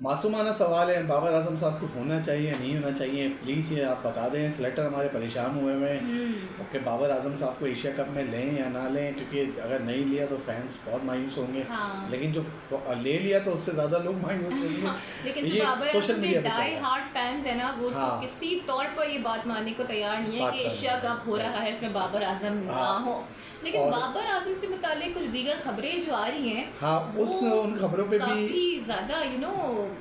मासूमाना सवाल है, बाबर आजम साहब को होना चाहिए नहीं होना चाहिए, प्लीज़ ये आप बता दें। सेलेक्टर हमारे परेशान हुए हुए हैं कि बाबर आजम साहब को एशिया कप में लें या ना लें, क्योंकि अगर नहीं लिया तो फैंस बहुत मायूस होंगे। हाँ। लेकिन जो ले लिया तो उससे ज़्यादा लोग मायूस होंगे। हाँ, लेकिन जो ये बाबर सोशल आजम के मीडिया पे चल डाई रहा है। हार्ड फैंस है ना, वो तो हाँ। किसी तौर पर ये बात मानने को तैयार नहीं है बात कि कर एशिया रहे हैं, कप हो सही। रहा है इसमें बाबर आजम ना हाँ। हो। लेकिन और बाबर आजम से मुतालिक कुछ दीगर खबरें जो आ रही हैं, हाँ, उसमें उन खबरों पे भी काफ़ी ज़्यादा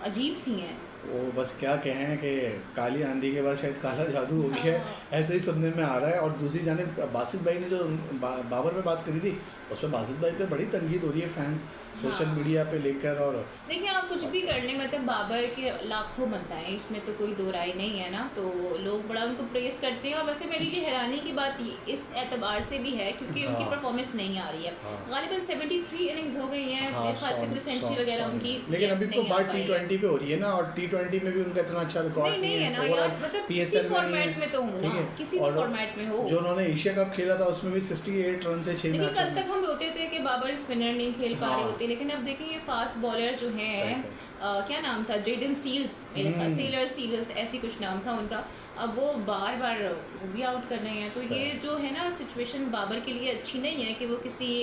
अजीब सी हैं। वो बस क्या कहें कि काली आंधी के बाद शायद काला जादू हो गया है, हाँ। ऐसे ही सुनने में आ रहा है। और दूसरी जानिब बासित भाई ने जो बाबर पे बात करी थी, उस पर बासित भाई पे बड़ी तनकीद हो रही है फैंस सोशल हाँ। मीडिया पे लेकर। और देखिए, आप कुछ भी कर लें, मतलब बाबर के लाखों बनता है, इसमें तो कोई दो राय नहीं है ना। तो लोग बड़ा उनको प्रेस करते हैं। और वैसे मेरी लिए हैरानी की बात इस एतबार से भी है क्योंकि उनकी हाँ। परफॉर्मेंस नहीं आ रही है। हाँ। गालिबन 73 इनिंग्स हो गई हैं, मेरे ख्याल से कोई सेंचुरी वगैरह उनकी लेकिन yes अभी तो नहीं आ बात पाई है। T20 पे हो रही है ना, और T20 में भी उनका इतना अच्छा रिकॉर्ड नहीं है ना यार, मतलब किसी फॉर्मेट में तो हो ना, किसी भी फॉर्मेट में हो। जो उन्होंने एशिया कप खेला था उसमें भी 68 रन थे 6 लेकिन मैचों कल में। तक हम रोते थे कि बाबर स्पिनर नहीं खेल पा रहे हाँ। होते, लेकिन अब देखिए ये फास्ट बॉलर जो सही, हैं, सही। क्या नाम था, जेडन सील्स, मेरे ख्याल सीलर्स ऐसी कुछ नाम था उनका। अब वो बार वो भी आउट कर रहे हैं, तो ये जो है ना सिचुएशन बाबर के लिए अच्छी नहीं है कि वो किसी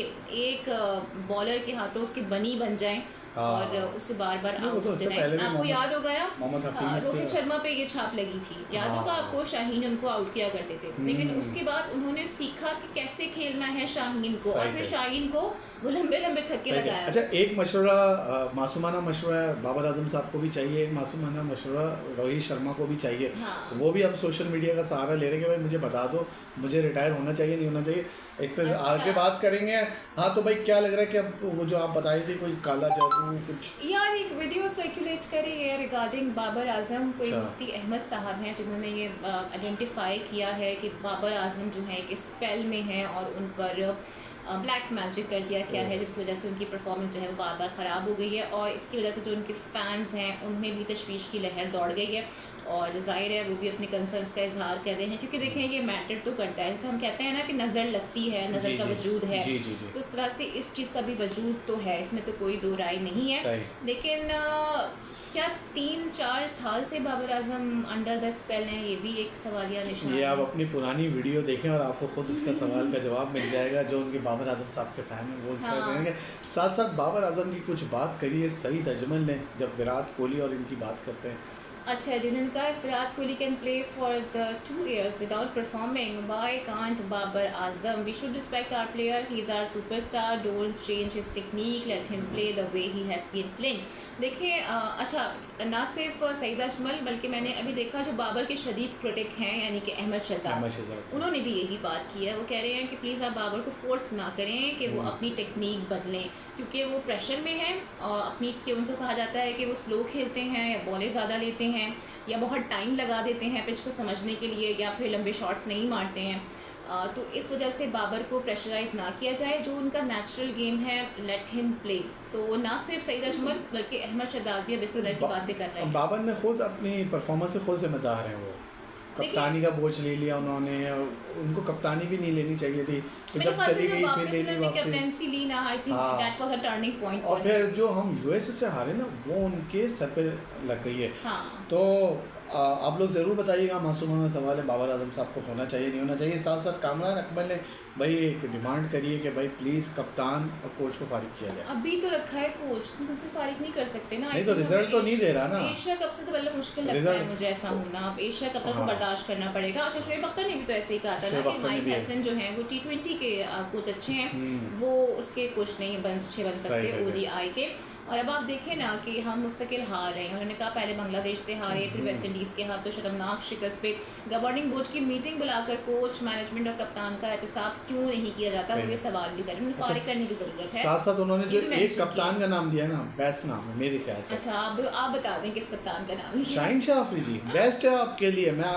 एक बॉलर के हाथों उसकी बनी बन जाएं हाँ। और उसे बार नहीं, वो आउट तो होते उससे पहले रहें। भी आपको याद होगा मोहम्मद हफीज रोहित शर्मा पे ये छाप लगी थी, याद हाँ। होगा आपको, शाहीन उनको आउट किया करते थे। लेकिन उसके बाद उन्होंने सीखा कि कैसे खेलना है शाहीन को, और फिर शाहीन को वो लंबे छक्के लगाया। अच्छा, एक मशवरा मासूमाना मशवरा बाबर आजम साहब को भी चाहिए, एक मासूमाना मशवरा रोहित शर्मा को भी चाहिए। हाँ। वो भी अब सोशल मीडिया का सहारा ले रहे हैं कि भाई मुझे बता दो, मुझे रिटायर होना चाहिए नहीं होना चाहिए। इस पर अच्छा। आगे बात करेंगे। हाँ, तो भाई क्या लग रहा है कि अब वो जो आप बताई थी कोई काला जादू कुछ? यार एक वीडियो सर्कुलेट करी है रिगार्डिंग बाबर आजम, कोई अच्छा। मुफ्ती अहमद साहब हैं जिन्होंने ये आइडेंटिफाई किया है कि बाबर आजम जो है एक स्पेल में है और उन पर ब्लैक मैजिक कर दिया क्या है, जिसकी वजह से उनकी परफॉर्मेंस जो है वो बार ख़राब हो गई है। और इसकी वजह से जो उनके फैंस हैं उनमें भी तशवीश की लहर दौड़ गई है, और ज़ाहिर है वो भी अपने कंसर्न्स का इजहार कर रहे हैं। क्योंकि देखें, ये मैटर तो करता है, जैसे हम कहते हैं ना कि नज़र लगती है, नज़र का वजूद है, तो इस तरह से इस चीज़ का भी वजूद तो है, इसमें तो कोई दो राय नहीं है। लेकिन क्या 3-4 साल से Babar Azam under the spell हैं, ये भी एक सवालिया निशान। ये आप अपनी पुरानी वीडियो देखें और आपको खुद इसका सवाल का जवाब मिल जाएगा। जो उनके बाबर आजम साहब के फ़ैन हैं वो इसका करेंगे। साथ साथ बाबर आजम की कुछ बात करिए सईद अजमल ने, जब विराट कोहली और इनकी बात करते हैं। अच्छा, जिन्होंने कहा Virat Kohli can play for the 2 years without performing, why can't Babar Azam, we should respect our player, he is our superstar, don't change his technique, let him play the way he has been playing. देखिए, अच्छा, ना सिर्फ सईद अजमल बल्कि मैंने अभी देखा जो बाबर के शदीद क्रिटिक हैं यानी कि अहमद शहजाद, उन्होंने भी यही बात की है। वो कह रहे हैं कि प्लीज़ आप बाबर को फोर्स ना करें कि वो अपनी टेक्निक बदलें, क्योंकि वो प्रेशर में हैं और उनको कहा जाता है कि वो स्लो खेलते हैं या बॉलें ज़्यादा लेते हैं या बहुत टाइम लगा देते हैं पिच को समझने के लिए, या फिर लंबे शॉट्स नहीं मारते हैं। तो इस वजह से बाबर को प्रेशराइज ना किया जाए, जो उनका नेचुरल गेम है लेट हिम प्ले। तो ना सिर्फ सईद अजमल बल्कि अहमद शहजाद भी अब इस तरह की बातें कर रहे हैं। बाबर ने खुद अपनी परफॉर्मेंस से खुद जिम्मेदार हैं। वो कप्तानी का बोझ ले लिया उन्होंने, उनको कप्तानी भी नहीं लेनी चाहिए थी, तो जब चली गई फिर ले ली कैप्टेंसी ली ना, I think that was a turning point. और फिर जो हम यूएसए से हारे ना, वो उनके सर पे लग गई है। हाँ। तो आप लोग ज़रूर बताइएगा, मासूमाना सवाल है, बाबर आजम साहब को होना चाहिए नहीं होना चाहिए। साथ साथ कामरान अकमल ने भाई एक डिमांड करिए कि भाई प्लीज़ कप्तान और कोच को फारिग किया जाए। अभी तो रखा है कोच, तो फारिग नहीं कर सकते ना। नहीं तो रिजल्ट तो नहीं दे रहा ना। एशिया कप से तो मतलब मुश्किल लगता है मुझे ऐसा होना, अब एशिया कप तक तो बर्दाश्त करना पड़ेगा। अच्छा, शोएब अख्तर ने भी तो ऐसे ही कहा था ना कि माइक हैसन जो है वो T20 के कोच अच्छे हैं, वो उसके कोच नहीं अच्छे बन सकते ODI के। और अब आप देखें ना कि हम मुस्तकिल हार रहे हैं। उन्होंने कहा पहले बांग्लादेश से हारे, फिर वेस्ट इंडीज़ के हाथ तो शर्मनाक शिकस्त पे गवर्निंग बोर्ड की मीटिंग बुलाकर कोच, मैनेजमेंट और कप्तान का एहतसाब क्यों नहीं किया जाता, वो ये सवाल भी करें, उन्हें फारिग करने की ज़रूरत है। साथ साथ उन्होंने जो एक कप्तान का नाम दिया ना, बेस्ट नाम है मेरे ख्याल से। अच्छा, आप बता दें किस कप्तान का नाम? शाहीन शाह अफरीदी बेस्ट है आपके लिए। मैं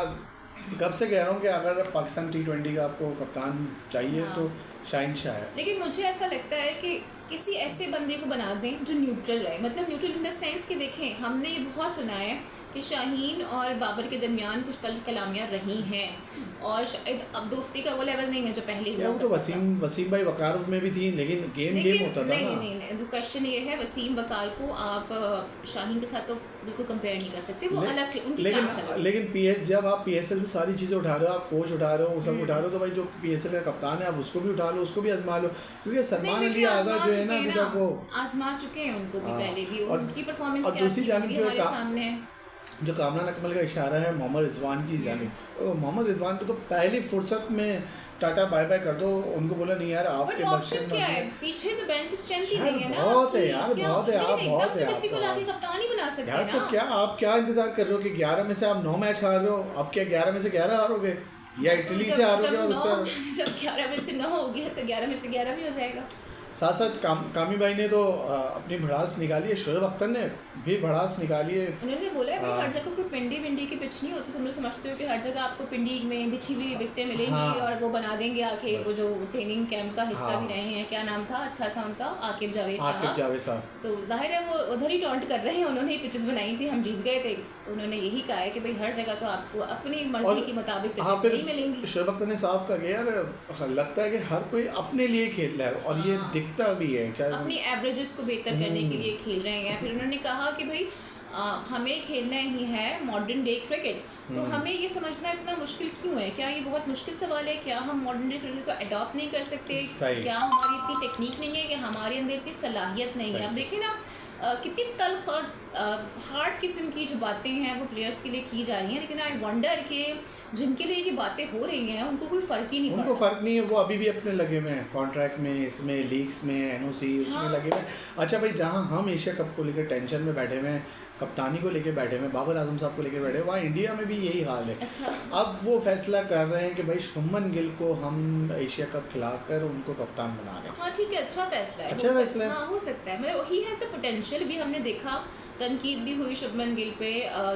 कब से कह रहा हूँ कि अगर पाकिस्तान T20 का आपको कप्तान चाहिए तो शाहीन शाह है। लेकिन मुझे ऐसा लगता है कि किसी ऐसे बंदे को बना दें जो न्यूट्रल रहे, मतलब न्यूट्रल इन द सेंस कि देखें, हमने ये बहुत सुना है कि शाहीन और बाबर के दरमियान कुछ तल्ख कलामियाँ रही हैं और शायद अब दोस्ती का वो लेवल नहीं है जो पहले यार वो तो वसीम भाई वकार में भी थी, लेकिन गेम होता था ना। नहीं क्वेश्चन ये है, वसीम वकार को आप शाहीन के साथ तो बिल्कुल कंपेयर नहीं कर सकते, वो अलग उनकी क्लास अलग। लेकिन जब आप पीएसएल से सारी चीज़ें उठा रहे हो, आप कोच उठा रहे हो, सब उठा रहे हो, तो भाई जो पीएसएल का कप्तान है आप उसको भी उठा लो, उसको भी आजमा लो, क्योंकि सलमान अली आगा जो है ना अभी तक वो आजमा चुके हैं उनको भी पहले भी, उनकी परफॉर्मेंस और दूसरी जानिब जो हमारे सामने है जो कामरान अकमल का इशारा है मोहम्मद रिजवान की जानिब, मोहम्मद रिजवान को तो पहली फुर्सत में टाटा बाय बाय कर दो, उनको बोला नहीं यार आपके ऑप्शन क्या है, पीछे तो बेंच स्ट्रेंथ ही नहीं है ना, बहुत है यार, बहुत है, आप बहुत है, किसी को लाके कप्तान ही बना सकते हैं यार। तो क्या आप क्या इंतजार कर रहे हो कि 11 में से आप 9 मैच हार रहे हो, आप क्या 11 में से 11 हारोगे या इटली से हारोगे? और उससे जब 11 में से 9 हो गया तो 11 में से 11 भी हो जाएगा। साथ साथ कामी भाई ने तो अपनी भड़ास निकाली है, शोएब अख्तर ने भी भड़ास निकाली है। उन्होंने बोला है भाई हर जगह कोई पिंडी की पिच नहीं होती, तुम लोग समझते हो कि हर जगह आपको पिंडी में बिछी हुई विकेटें मिलेंगी और वो बना देंगे आके, वो जो ट्रेनिंग कैंप का हिस्सा भी रहे हैं, क्या नाम था अच्छा सा उनका, आकिब जावेद साहब, तो जाहिर है वो उधर ही टॉन्ट कर रहे हैं, उन्होंने ही पिचेस बनाई थी, हम जीत गए थे, उन्होंने यही कहा है कि भाई हर जगह तो आपको अपनी मर्जी के मुताबिक पिचेस नहीं मिलेंगी। शोएब अख्तर ने साफ कहा यार लगता है कि हर कोई अपने लिए खेल रहा है और ये दिखता भी है, अपनी एवरेजेस को बेहतर करने के लिए खेल रहे हैं। फिर उन्होंने कहा कि भाई हमें खेलना ही है मॉडर्न डे क्रिकेट, तो हमें ये समझना इतना मुश्किल क्यों है, क्या ये बहुत मुश्किल सवाल है, क्या हम मॉडर्न डे क्रिकेट को अडॉप्ट नहीं कर सकते, क्या हमारी इतनी टेक्निक नहीं है, कि हमारे अंदर इतनी सलाहियत नहीं है। अब देखिए ना कितनी तल्ख और हार्ड किस्म की जो बातें हैं वो प्लेयर्स के लिए की जा रही हैं, लेकिन आई वंडर कि जिनके लिए ये बातें हो रही हैं उनको कोई फ़र्क ही नहीं पड़ रहा। उनको फ़र्क नहीं है, वो अभी भी अपने लगे हुए हैं कॉन्ट्रैक्ट में, इसमें लीग्स में, एनओसी उसमें लगे हुए हैं। अच्छा भाई, जहाँ हम एशिया कप को लेकर टेंशन में बैठे हुए हैं, कप्तानी को लेकर बैठे हुए हैं, बाबर आजम साहब को लेकर बैठे, वहाँ इंडिया में भी यही हाल है। अच्छा। अब वो फैसला कर रहे हैं कि भाई शुभमन गिल को हम एशिया कप खिलाकर उनको कप्तान बना रहे हैं। हाँ ठीक है, अच्छा फैसला है, अच्छा फैसला है, हाँ हो सकता है, मतलब ही हैज़ द पोटेंशियल। भी हमने देखा तनकीद भी हुई शुभमन गिल पे,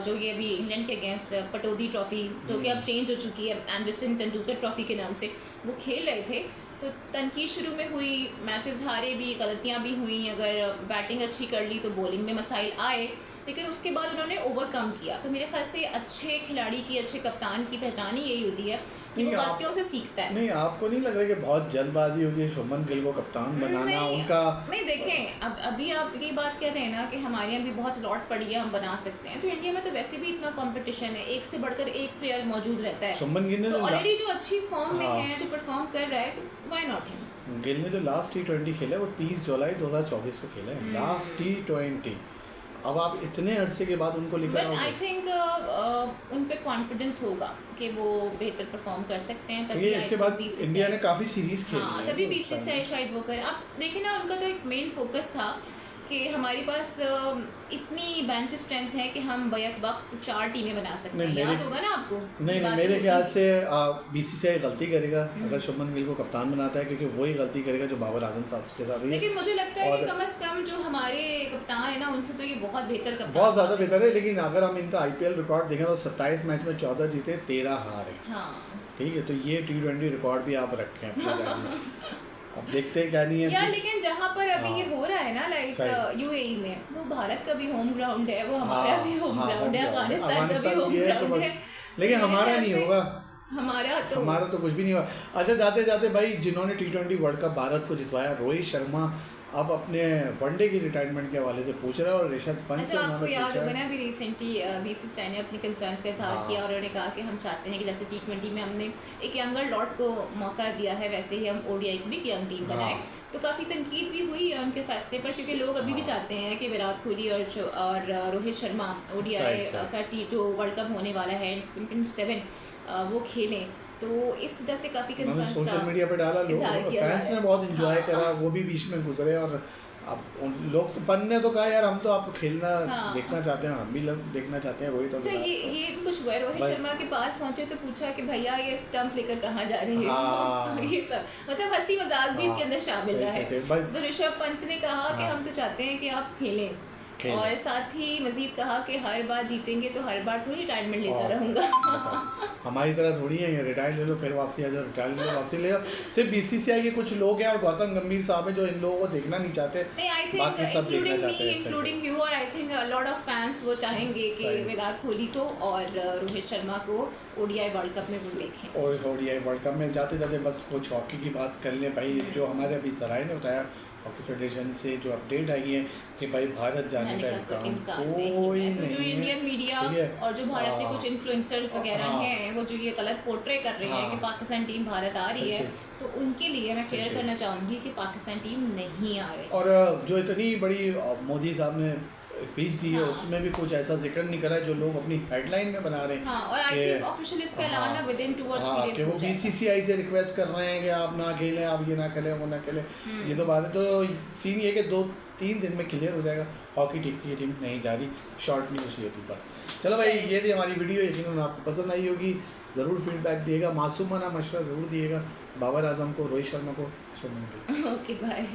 जो ये अभी इंग्लैंड के अगेंस्ट पटौदी ट्रॉफी जो कि अब चेंज हो चुकी है एंडरसन तेंदुलकर ट्रॉफी के नाम से, वो खेल रहे थे, तो तनकीद शुरू में हुई, मैचेस हारे भी, गलतियां भी हुई, अगर बैटिंग अच्छी कर ली तो बॉलिंग में मसाइल आए, लेकिन उसके बाद उन्होंने ओवरकम किया। तो मेरे ख्याल से अच्छे खिलाड़ी की, अच्छे कप्तान की पहचान ही यही होती है कि वो गलतियों से सीखता है। नहीं, आपको नहीं लग रहा कि बहुत जल्दबाजी होगी शुभमन गिल को कप्तान बनाना उनका? नहीं देखें, अब अभी आप ये बात कह रहे हैं ना कि हमारे यहाँ भी बहुत लॉट पड़ी है, हम बना सकते हैं, तो इंडिया में तो वैसे भी इतना कंपटीशन है, एक से बढ़कर एक प्लेयर मौजूद रहता है। शुभमन गिल ने तो ऑलरेडी जो अच्छी फॉर्म में है, जो परफॉर्म कर रहा है, तो व्हाई नॉट हिम। गिल ने जो लास्ट T20 खेला है वो 30 जुलाई 2024 को खेला है, लास्ट T20। अब आप इतने अरसे के बाद उनको लेकर आओगे, आई थिंक उन पे कॉन्फिडेंस होगा कि वो बेहतर परफॉर्म कर सकते हैं। तभी इसके बाद इंडिया ने काफ़ी सीरीज खेली है, तभी BCCI शायद वो करे। आप देखिए ना, उनका तो एक मेन फोकस था कि हमारे पास इतनी बेंच स्ट्रेंथ है कि हम बैक वक्त 4 टीमें बना सकते हैं, याद होगा ना आपको? नहीं, मेरे ख्याल से BCCI गलती करेगा अगर शुभमन गिल को कप्तान बनाता है, क्योंकि वही गलती करेगा जो बाबर आजम साहब के साथ हुई। लेकिन मुझे लगता है कि कम से कम जो हमारे कप्तान है ना, उनसे तो ये बहुत बेहतर कप्तान, बहुत ज़्यादा बेहतर है। लेकिन अगर हम इनका IPL रिकॉर्ड देखें तो 27 मैच में 14 जीते, 13 हारे। हाँ ठीक है, तो ये T20 रिकॉर्ड भी आप रखें अपने अब देखते हैं क्या नहीं है यार। लेकिन जहाँ पर अभी ये हो रहा है ना, लाइक UAE में, वो भारत का भी होम ग्राउंड है, वो हमारा भी होम ग्राउंड है, अफगानिस्तान का भी होम ग्राउंड है, लेकिन हमारा नहीं होगा, हमारा तो कुछ भी नहीं हुआ। अच्छा, जाते जाते भाई, जिन्होंने T20 वर्ल्ड कप भारत को जितवाया, रोहित शर्मा अब अपने वनडे की रिटायरमेंट के हवाले से पूछ रहा है, और ऋषभ पंत से आपको याद होगा ना, अभी रिसेंटली BCCI ने अपने कंसर्न्स का इज़हार किया और उन्होंने कहा कि हम चाहते हैं कि जैसे T20 में हमने एक यंगर लॉट को मौका दिया है, वैसे ही हम ODI की भी यंग टीम बनाए। तो काफ़ी तनकीद भी हुई है उनके फैसले पर, क्योंकि लोग अभी भी चाहते हैं कि विराट कोहली और रोहित शर्मा ODI का जो वर्ल्ड कप होने वाला है 2027 वो खेलें। तो इस वजह से काफ़ी कंसर्न्स सोशल मीडिया पे डाला, लोग फैंस ने बहुत एंजॉय करा, वो भी बीच में गुजरे, और अब लोग पंत ने तो कहा यार हम तो आपको खेलना देखना चाहते हैं, हम भी देखना चाहते हैं रोहित। अच्छा, ये कुछ हुआ, रोहित शर्मा के पास पहुंचे तो पूछा कि भैया ये स्टंप लेकर कहाँ जा रहे हैं, ये सब मतलब हंसी मजाक भी इसके अंदर शामिल रहा है। तो ऋषभ पंत ने कहा कि हम तो चाहते हैं कि आप खेलें, खेल और है। साथ ही मजीद कहा कि हर बार जीतेंगे तो हर बार थोड़ी रिटायरमेंट लेता और रहूंगा। बताओ, हमारी तरह थोड़ी है ये रिटायर ले लो फिर वापसी आ जाओ, रिटायर ले लो वापसी ले जाओ। सिर्फ बीसीसीआई के कुछ लोग हैं और गौतम गंभीर साहब हैं जो इन लोगों को देखना नहीं चाहते, नहीं, आई बाकी थिंक सब देखना इंक्लूडिंग चाहते मी, हैं। इंक्लूडिंग यू, और I think lot of fans वो चाहेंगे कि सही। विराट कोहली को और रोहित शर्मा को ओडीआई वर्ल्ड कप में वो देखें। और ओडीआई वर्ल्ड कप में जाते जाते बस कुछ हॉकी की बात कर लें भाई। जो हमारे अभी सराय ने बताया हॉकी फेडरेशन से जो अपडेट आई है कि भाई भारत जाने का इम्कान कोई तो जो नहीं इंडियन है। मीडिया ठीक है? और जो भारत के हाँ। कुछ इन्फ्लुएंसर्स वगैरह हाँ। हैं वो जो ये गलत पोर्ट्रे कर रहे हैं कि हाँ। पाकिस्तान टीम भारत आ रही सही है, से। तो उनके लिए मैं क्लियर सही से। करना चाहूँगी कि पाकिस्तान टीम नहीं आ रही। और जो इतनी बड़ी मोदी साहब ने स्पीच दी है हाँ। उसमें भी कुछ ऐसा जिक्र नहीं करा है जो लोग अपनी हेडलाइन में बना रहे हैं। हाँ, और आई थिंक ऑफिशियल इसका ऐलान ना विद इन 2 और 3 हाँ, डेज कि वो हो जाएगा। बीसीसीआई से रिक्वेस्ट कर रहे हैं कि आप ना खेलें, आप ये ना खेलें, वो ना खेलें। ये तो बात है। तो सीन ये कि 2-3 दिन में क्लियर हो जाएगा। हॉकी की टीम नहीं जा रही, शॉर्ट न्यूज़ ये थी बस। चलो भाई, ये थी हमारी वीडियो, यकीनन आपको पसंद आई होगी। ज़रूर फीडबैक दिएगा, मासूमाना मशवरा ज़रूर दिएगा। बाबर आजम को, रोहित शर्मा को, शुभमन गिल। Okay, bye.